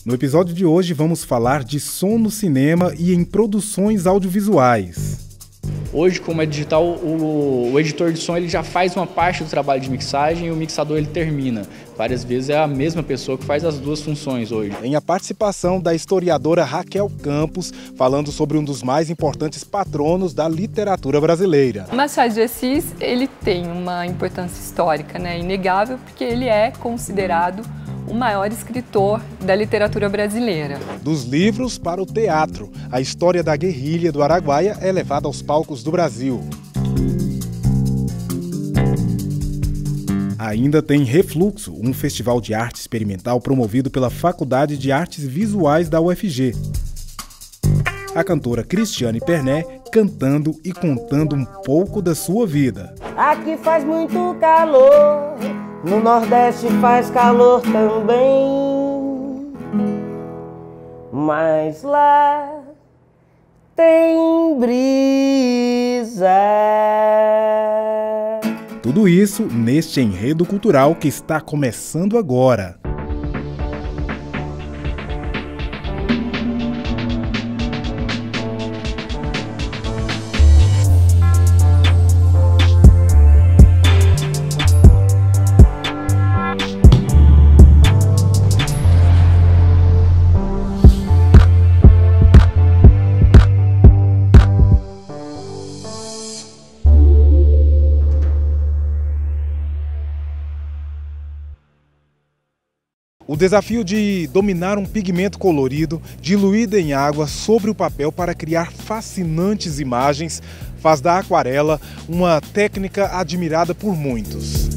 No episódio de hoje vamos falar de som no cinema e em produções audiovisuais. Hoje, como é digital, o editor de som ele já faz uma parte do trabalho de mixagem e o mixador ele termina. Várias vezes é a mesma pessoa que faz as duas funções hoje. Tem a participação da historiadora Raquel Campos, falando sobre um dos mais importantes patronos da literatura brasileira. Machado de Assis, ele tem uma importância histórica, inegável, porque ele é considerado o maior escritor da literatura brasileira. Dos livros para o teatro, a história da guerrilha do Araguaia é levada aos palcos do Brasil. Ainda tem Refluxo, um festival de arte experimental promovido pela Faculdade de Artes Visuais da UFG. A cantora Cristiane Pernet cantando e contando um pouco da sua vida. Aqui faz muito calor, no Nordeste faz calor também, mas lá tem brisa. Tudo isso neste enredo cultural que está começando agora. O desafio de dominar um pigmento colorido, diluído em água sobre o papel para criar fascinantes imagens, faz da aquarela uma técnica admirada por muitos.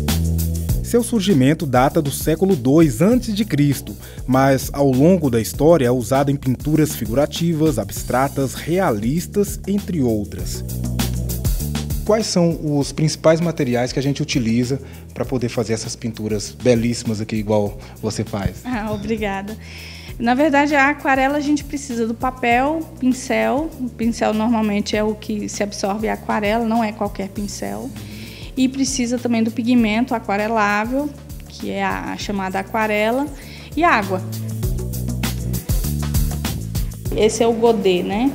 Seu surgimento data do século II a.C., mas ao longo da história é usado em pinturas figurativas, abstratas, realistas, entre outras. Quais são os principais materiais que a gente utiliza para poder fazer essas pinturas belíssimas aqui, igual você faz? Obrigada. Na verdade, a aquarela a gente precisa do papel, pincel. O pincel normalmente é o que se absorve a aquarela, não é qualquer pincel. E precisa também do pigmento aquarelável, que é a chamada aquarela, e água. Esse é o godê, né?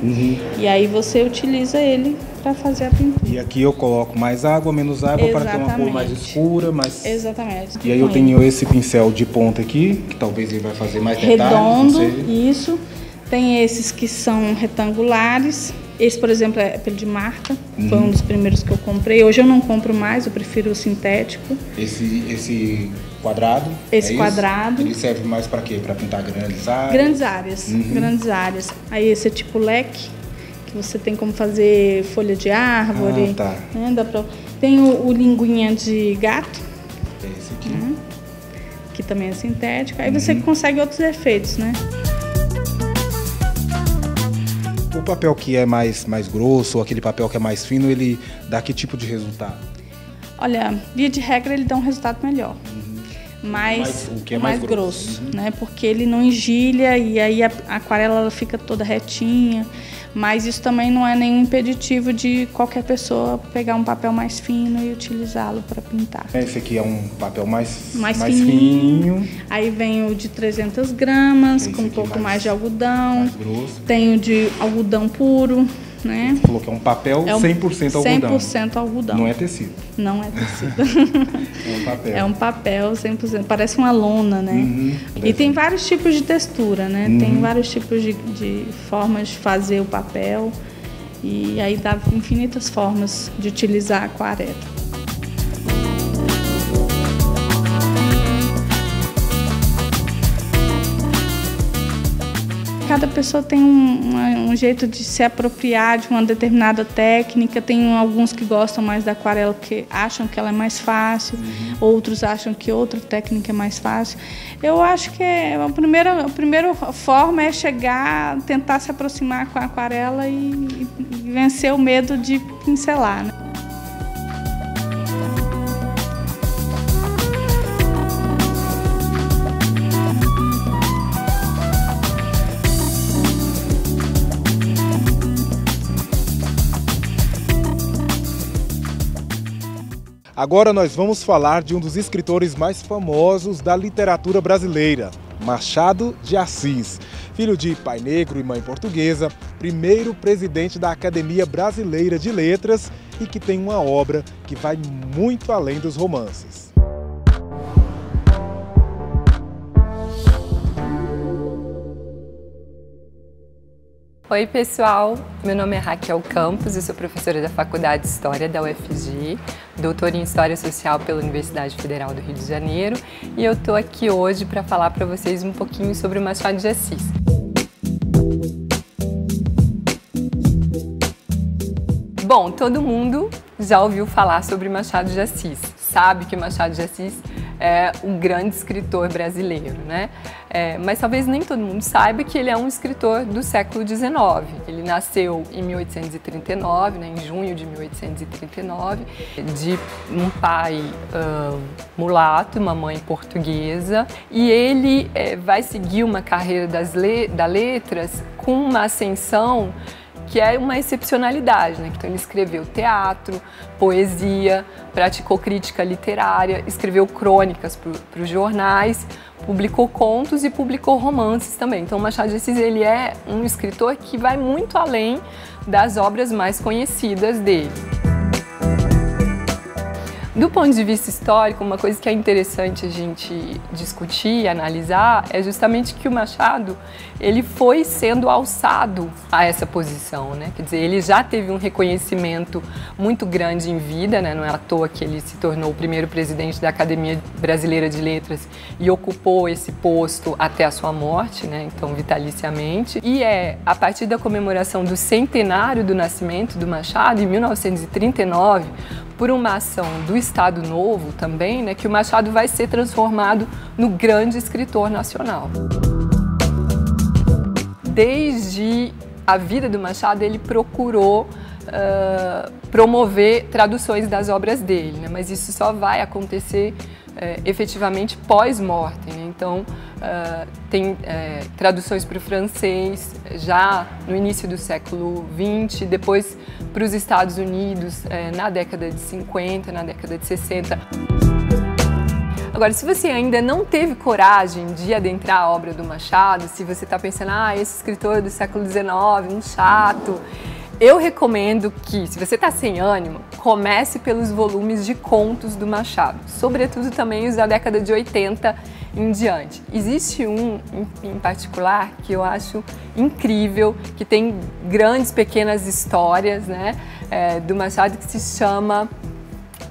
E aí você utiliza ele para fazer a pintura. E aqui eu coloco mais água, menos água. Exatamente. Para ter uma cor mais escura. Exatamente. E aí eu tenho esse pincel de ponta aqui, que talvez ele vai fazer mais detalhes. Redondo, isso. Tem esses que são retangulares. Esse, por exemplo, é pelo de marca. Foi um dos primeiros que eu comprei. Hoje eu não compro mais, eu prefiro o sintético. Esse quadrado? Esse quadrado. Ele serve mais para quê? Para pintar grandes áreas? Grandes áreas, grandes áreas. Aí esse é tipo leque. Você tem como fazer folha de árvore. Tá. Né? Tem o linguinha de gato. Esse aqui. Que também é sintético. Aí você consegue outros efeitos, né? O papel que é mais grosso, ou aquele papel que é mais fino, ele dá que tipo de resultado? Olha, via de regra ele dá um resultado melhor. Mas o que é mais grosso, né? Porque ele não engilha e aí a aquarela ela fica toda retinha. Mas isso também não é nenhum impeditivo de qualquer pessoa pegar um papel mais fino e utilizá-lo para pintar. Esse aqui é um papel mais fininho. Aí vem o de 300 gramas, com um pouco mais de algodão. Mais grosso. Tem o de algodão puro, né? Você falou que é um papel 100% algodão. 100% algodão. Não é tecido. Não é tecido. É um papel. É um papel 100%. Parece uma lona, né? E tem vários tipos de textura, né? Tem vários tipos de formas de fazer o papel. E aí dá infinitas formas de utilizar a aquarela. Cada pessoa tem um jeito de se apropriar de uma determinada técnica. Tem alguns que gostam mais da aquarela porque acham que ela é mais fácil, outros acham que outra técnica é mais fácil. Eu acho que a primeira forma é chegar, tentar se aproximar com a aquarela e vencer o medo de pincelar, né? Agora nós vamos falar de um dos escritores mais famosos da literatura brasileira, Machado de Assis. Filho de pai negro e mãe portuguesa, primeiro presidente da Academia Brasileira de Letras e que tem uma obra que vai muito além dos romances. Oi pessoal, meu nome é Raquel Campos, eu sou professora da Faculdade de História da UFG, doutora em História Social pela Universidade Federal do Rio de Janeiro e eu estou aqui hoje para falar para vocês um pouquinho sobre o Machado de Assis. Bom, todo mundo já ouviu falar sobre Machado de Assis, sabe que Machado de Assis é um grande escritor brasileiro, né? Mas talvez nem todo mundo saiba que ele é um escritor do século XIX. Ele nasceu em 1839, né, em junho de 1839, de um pai mulato, uma mãe portuguesa, e ele vai seguir uma carreira das letras com uma ascensão que é uma excepcionalidade, né? Então ele escreveu teatro, poesia, praticou crítica literária, escreveu crônicas para os jornais, publicou contos e publicou romances também. Então Machado de Assis ele é um escritor que vai muito além das obras mais conhecidas dele. Do ponto de vista histórico, uma coisa que é interessante a gente discutir e analisar é justamente que o Machado ele foi sendo alçado a essa posição, né? Quer dizer, ele já teve um reconhecimento muito grande em vida, né? Não é à toa que ele se tornou o primeiro presidente da Academia Brasileira de Letras e ocupou esse posto até a sua morte, né? Então vitaliciamente. E é a partir da comemoração do centenário do nascimento do Machado, em 1939, por uma ação do Estado Novo também, né, que o Machado vai ser transformado no grande escritor nacional. Desde a vida do Machado, ele procurou promover traduções das obras dele, né, mas isso só vai acontecer efetivamente pós-mortem, né? Então tem traduções para o francês já no início do século XX, depois para os Estados Unidos na década de 50, na década de 60. Agora, se você ainda não teve coragem de adentrar a obra do Machado, se você está pensando, esse escritor do século XIX, um chato, eu recomendo que, se você está sem ânimo, comece pelos volumes de contos do Machado, sobretudo também os da década de 80 em diante. Existe um em particular que eu acho incrível, que tem grandes pequenas histórias, né, do Machado, que se chama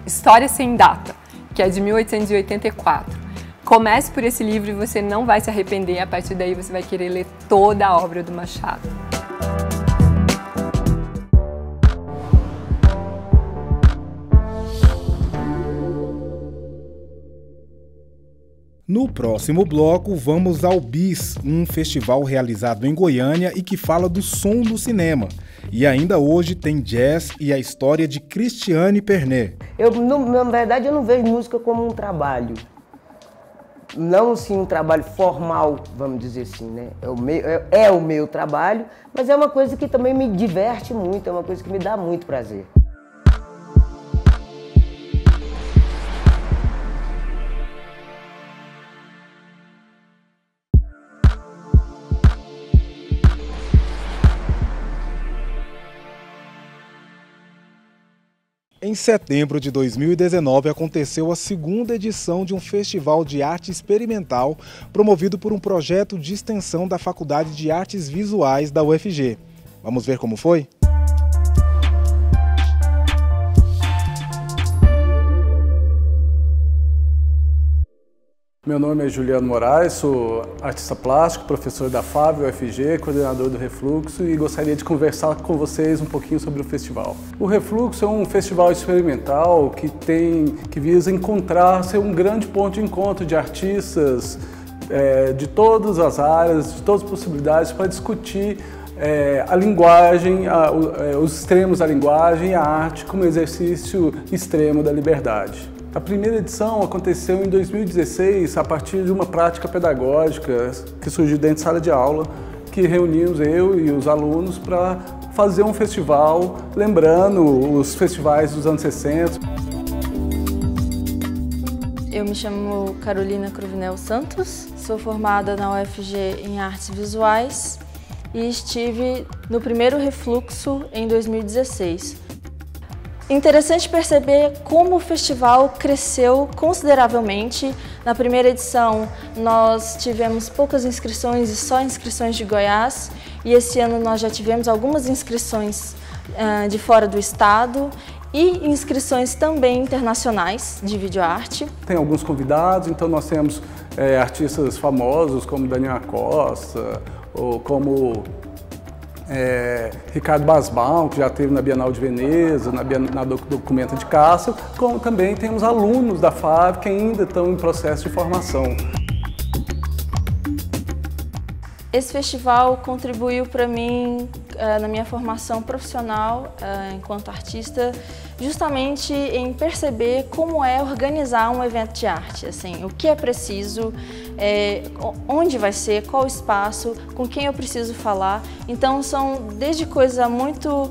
História Sem Data, que é de 1884. Comece por esse livro e você não vai se arrepender, a partir daí você vai querer ler toda a obra do Machado. No próximo bloco, vamos ao BIS, um festival realizado em Goiânia e que fala do som do cinema. E ainda hoje tem jazz e a história de Cristiane Pernet. Na verdade, eu não vejo música como um trabalho. Não assim um trabalho formal, vamos dizer assim, né? É o meu trabalho, mas é uma coisa que também me diverte muito, é uma coisa que me dá muito prazer. Em setembro de 2019 aconteceu a segunda edição de um festival de arte experimental promovido por um projeto de extensão da Faculdade de Artes Visuais da UFG. Vamos ver como foi? Meu nome é Juliano Moraes, sou artista plástico, professor da FAV, UFG, coordenador do Refluxo e gostaria de conversar com vocês um pouquinho sobre o festival. O Refluxo é um festival experimental que visa ser um grande ponto de encontro de artistas de todas as áreas, de todas as possibilidades para discutir a linguagem, os extremos da linguagem e a arte como exercício extremo da liberdade. A primeira edição aconteceu em 2016 a partir de uma prática pedagógica que surgiu dentro de sala de aula, que reunimos eu e os alunos para fazer um festival, lembrando os festivais dos anos 60. Eu me chamo Carolina Cruvinel Santos, sou formada na UFG em Artes Visuais e estive no primeiro Refluxo em 2016. Interessante perceber como o festival cresceu consideravelmente. Na primeira edição nós tivemos poucas inscrições e só inscrições de Goiás, e esse ano nós já tivemos algumas inscrições de fora do estado e inscrições também internacionais de videoarte. Tem alguns convidados, então nós temos artistas famosos como Daniel Acosta, ou como Ricardo Basbaum, que já esteve na Bienal de Veneza, na Documenta de Castro, como também temos alunos da FAV que ainda estão em processo de formação. Esse festival contribuiu para mim na minha formação profissional enquanto artista, justamente em perceber como é organizar um evento de arte, assim, o que é preciso, onde vai ser, qual o espaço, com quem eu preciso falar. Então são desde coisas muito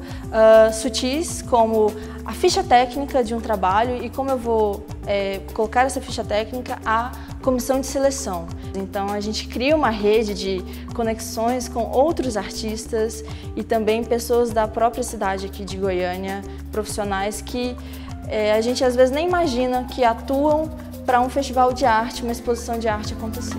sutis, como a ficha técnica de um trabalho e como eu vou colocar essa ficha técnica à comissão de seleção. Então a gente cria uma rede de conexões com outros artistas e também pessoas da própria cidade aqui de Goiânia, profissionais que a gente às vezes nem imagina que atuam para um festival de arte, uma exposição de arte acontecer.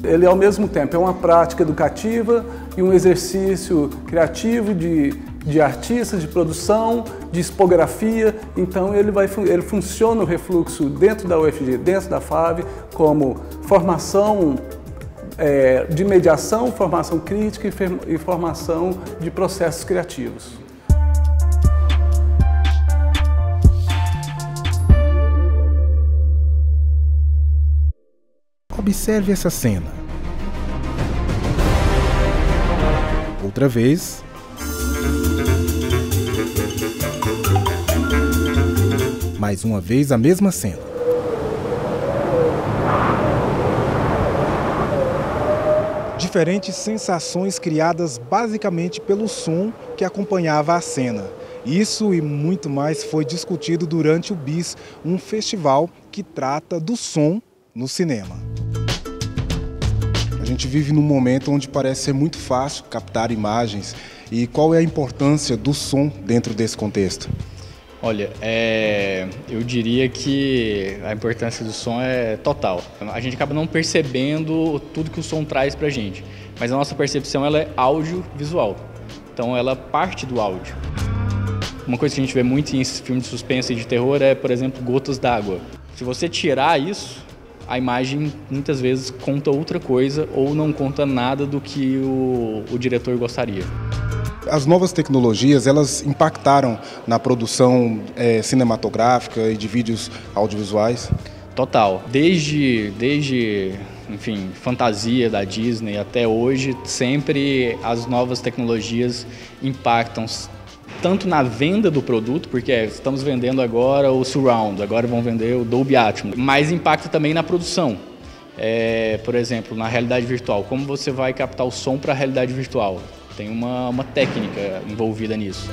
Ele ao mesmo tempo é uma prática educativa e um exercício criativo de artistas, de produção, de expografia. Então ele funciona o Refluxo dentro da UFG, dentro da FAV, como formação de mediação, formação crítica e formação de processos criativos. Observe essa cena. Outra vez. Mais uma vez a mesma cena. Diferentes sensações criadas basicamente pelo som que acompanhava a cena. Isso e muito mais foi discutido durante o BIS, um festival que trata do som no cinema. A gente vive num momento onde parece ser muito fácil captar imagens. E qual é a importância do som dentro desse contexto? Olha, eu diria que a importância do som é total. A gente acaba não percebendo tudo que o som traz pra gente, mas a nossa percepção ela é audiovisual, então ela parte do áudio. Uma coisa que a gente vê muito em filmes de suspense e de terror é, por exemplo, gotas d'água. Se você tirar isso, a imagem muitas vezes conta outra coisa ou não conta nada do que o diretor gostaria. As novas tecnologias, elas impactaram na produção cinematográfica e de vídeos audiovisuais? Total. Desde enfim, fantasia da Disney até hoje, sempre as novas tecnologias impactam tanto na venda do produto, porque estamos vendendo agora o Surround, agora vão vender o Dolby Atmos, mas impacta também na produção. Por exemplo, na realidade virtual, como você vai captar o som para a realidade virtual? Tem uma técnica envolvida nisso.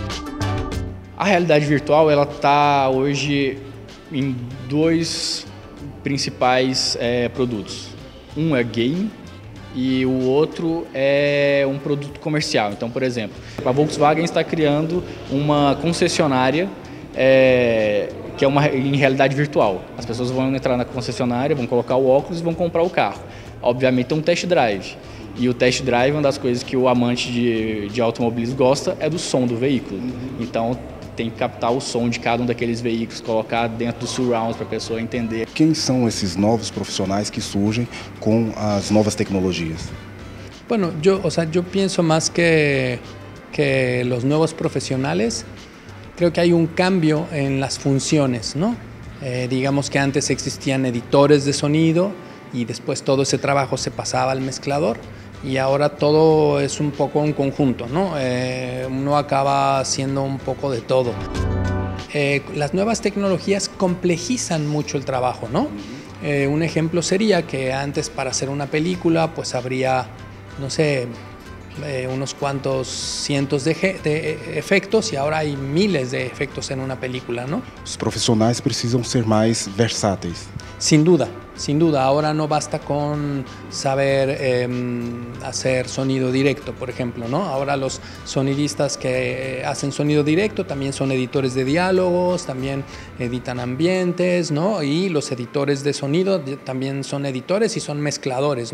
A realidade virtual ela está hoje em dois principais produtos. Um é game e o outro é um produto comercial. Então, por exemplo, a Volkswagen está criando uma concessionária que é em realidade virtual. As pessoas vão entrar na concessionária, vão colocar o óculos e vão comprar o carro. Obviamente tem um test drive. E o test drive, uma das coisas que o amante de automobilismo gosta é do som do veículo. Então tem que captar o som de cada um daqueles veículos, colocar dentro do surround para a pessoa entender. Quem são esses novos profissionais que surgem com as novas tecnologias? Bueno, yo pienso más que los nuevos profesionales, creo que hay un cambio en las funciones, ¿no? Digamos que antes existían editores de sonido y después todo ese trabajo se pasaba al mezclador. Y ahora todo es un poco un conjunto, ¿no? Uno acaba haciendo un poco de todo. Las nuevas tecnologías complejizan mucho el trabajo, ¿no? Un ejemplo sería que antes para hacer una película pues habría, no sé, unos cuantos cientos de efectos y ahora hay miles de efectos en una película, ¿no? Os profissionais precisam ser mais versáteis. Sin duda, sin duda. Ahora no basta con saber hacer sonido directo, por ejemplo, ¿no? Ahora los sonidistas que hacen sonido directo también son editores de diálogos, también editan ambientes, ¿no? Y los editores de sonido también son editores y son mezcladores.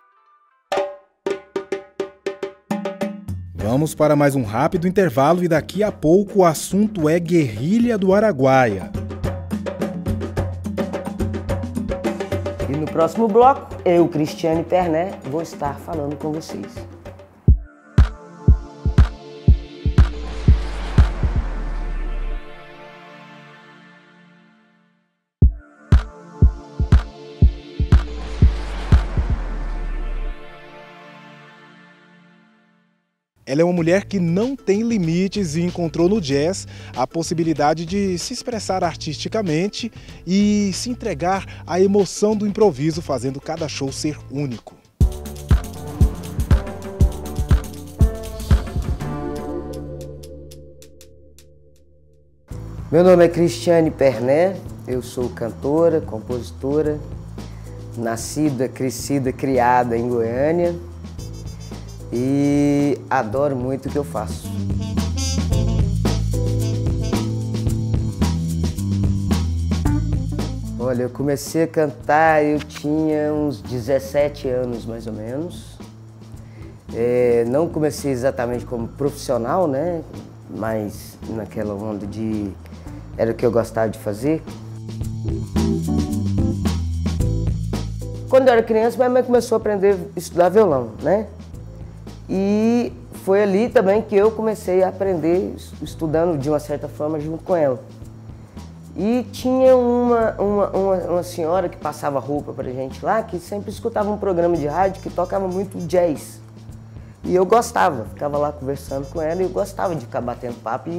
Vamos para mais um rápido intervalo e daqui a pouco o assunto é Guerrilha do Araguaia. E no próximo bloco, eu, Cristiane Perné, vou estar falando com vocês. Ela é uma mulher que não tem limites e encontrou no jazz a possibilidade de se expressar artisticamente e se entregar à emoção do improviso, fazendo cada show ser único. Meu nome é Cristiane Perné, eu sou cantora, compositora, nascida, crescida, criada em Goiânia. E adoro muito o que eu faço. Olha, eu comecei a cantar, eu tinha uns 17 anos mais ou menos. Não comecei exatamente como profissional, né? Mas naquela onda de... era o que eu gostava de fazer. Quando eu era criança, minha mãe começou a aprender a estudar violão, né? E foi ali também que eu comecei a aprender, estudando de uma certa forma junto com ela. E tinha uma senhora que passava roupa pra gente lá, que sempre escutava um programa de rádio que tocava muito jazz. E eu gostava, ficava lá conversando com ela e eu gostava de ficar batendo papo.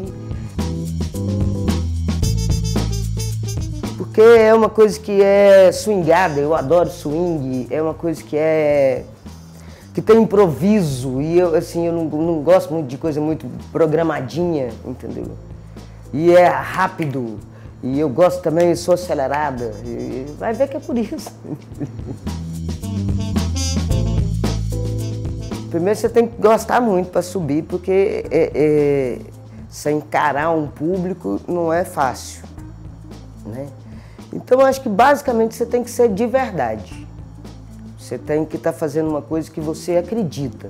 Porque é uma coisa que é swingada, eu adoro swing, é uma coisa que tem improviso e eu não gosto muito de coisa muito programadinha, entendeu? E é rápido, e eu gosto também, eu sou acelerada, e vai ver que é por isso. Primeiro você tem que gostar muito para subir, porque você encarar um público não é fácil, né? Então eu acho que basicamente você tem que ser de verdade. Você tem que estar fazendo uma coisa que você acredita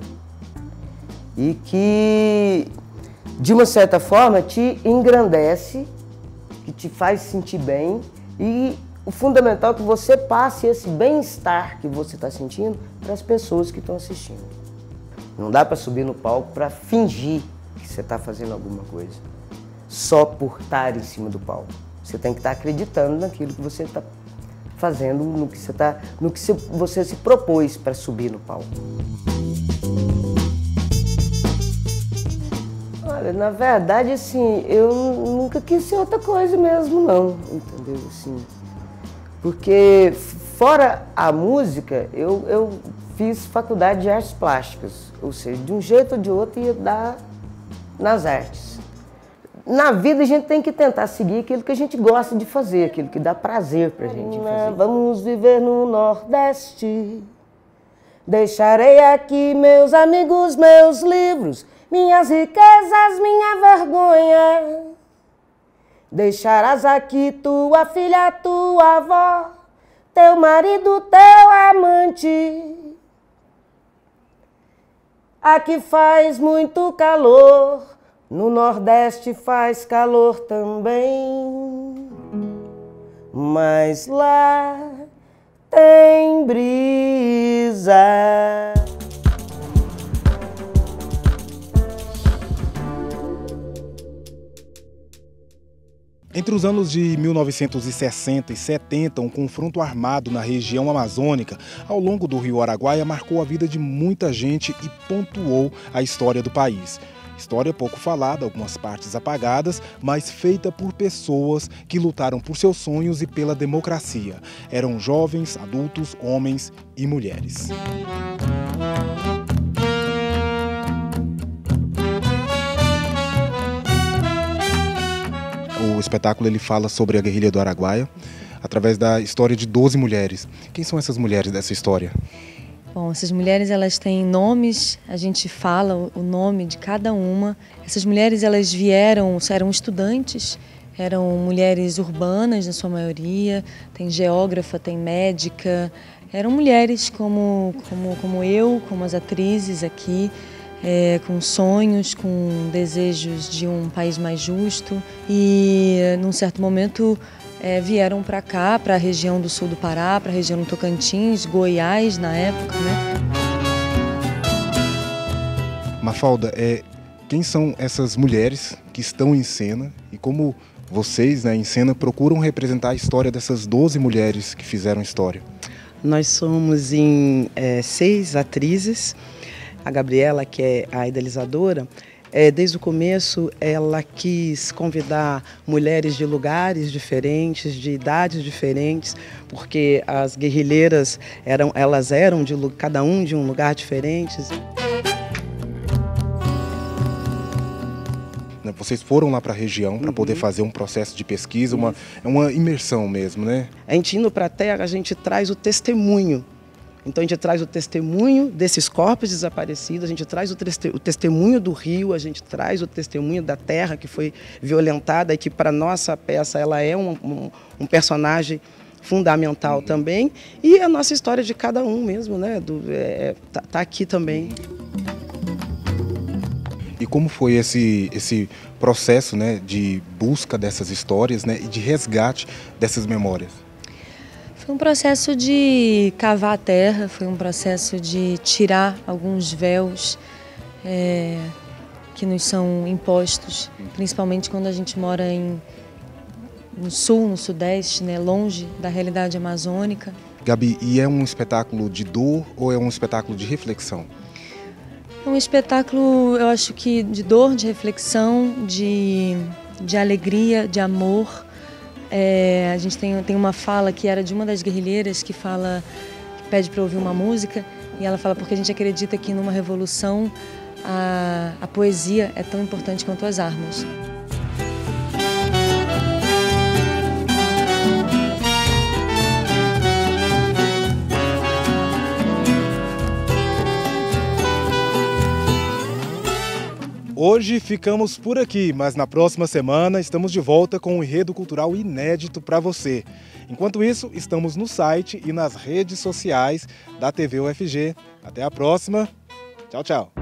e que, de uma certa forma, te engrandece, que te faz sentir bem e o fundamental é que você passe esse bem-estar que você está sentindo para as pessoas que estão assistindo. Não dá para subir no palco para fingir que você está fazendo alguma coisa, só por estar em cima do palco. Você tem que estar acreditando naquilo que você está fazendo, no que você se propôs para subir no palco. Olha, na verdade, assim, eu nunca quis ser outra coisa mesmo, não, entendeu? Assim, porque fora a música, eu fiz faculdade de artes plásticas, ou seja, de um jeito ou de outro ia dar nas artes. Na vida a gente tem que tentar seguir aquilo que a gente gosta de fazer, aquilo que dá prazer pra gente fazer. Vamos viver no Nordeste, deixarei aqui meus amigos, meus livros, minhas riquezas, minha vergonha. Deixarás aqui tua filha, tua avó, teu marido, teu amante. Aqui faz muito calor, no Nordeste faz calor também, mas lá tem brisa. Entre os anos de 1960 e 70, um confronto armado na região amazônica, ao longo do rio Araguaia, marcou a vida de muita gente e pontuou a história do país. História pouco falada, algumas partes apagadas, mas feita por pessoas que lutaram por seus sonhos e pela democracia. Eram jovens, adultos, homens e mulheres. espetáculo ele fala sobre a guerrilha do Araguaia, através da história de 12 mulheres. Quem são essas mulheres dessa história? Bom, essas mulheres elas têm nomes, a gente fala o nome de cada uma. Essas mulheres elas eram estudantes, eram mulheres urbanas na sua maioria, tem geógrafa, tem médica, eram mulheres como eu, como as atrizes aqui, com sonhos, com desejos de um país mais justo e num certo momento vieram para cá, para a região do sul do Pará, para a região do Tocantins, Goiás na época, né? Mafalda, quem são essas mulheres que estão em cena e como vocês, né, em cena, procuram representar a história dessas 12 mulheres que fizeram história? Nós somos em 6 atrizes. A Gabriela, que é a idealizadora, desde o começo ela quis convidar mulheres de lugares diferentes, de idades diferentes, porque as guerrilheiras elas eram cada um de um lugar diferente. Vocês foram lá para a região para poder fazer um processo de pesquisa, uma imersão mesmo, né? A gente indo para a terra, a gente traz o testemunho. Então a gente traz o testemunho desses corpos desaparecidos, a gente traz o testemunho do rio, a gente traz o testemunho da terra que foi violentada e que para nossa peça ela é um personagem fundamental também. E a nossa história de cada um mesmo, né? Tá aqui também. E como foi esse processo, né, de busca dessas histórias, né, e de resgate dessas memórias? Foi um processo de cavar a terra, foi um processo de tirar alguns véus que nos são impostos, principalmente quando a gente mora no sul, no sudeste, né, longe da realidade amazônica. Gabi, e é um espetáculo de dor ou é um espetáculo de reflexão? É um espetáculo, eu acho que de dor, de reflexão, de alegria, de amor. A gente tem uma fala que era de uma das guerrilheiras que pede para ouvir uma música e ela fala porque a gente acredita que numa revolução a poesia é tão importante quanto as armas. Hoje ficamos por aqui, mas na próxima semana estamos de volta com um enredo cultural inédito para você. Enquanto isso, estamos no site e nas redes sociais da TV UFG. Até a próxima. Tchau, tchau.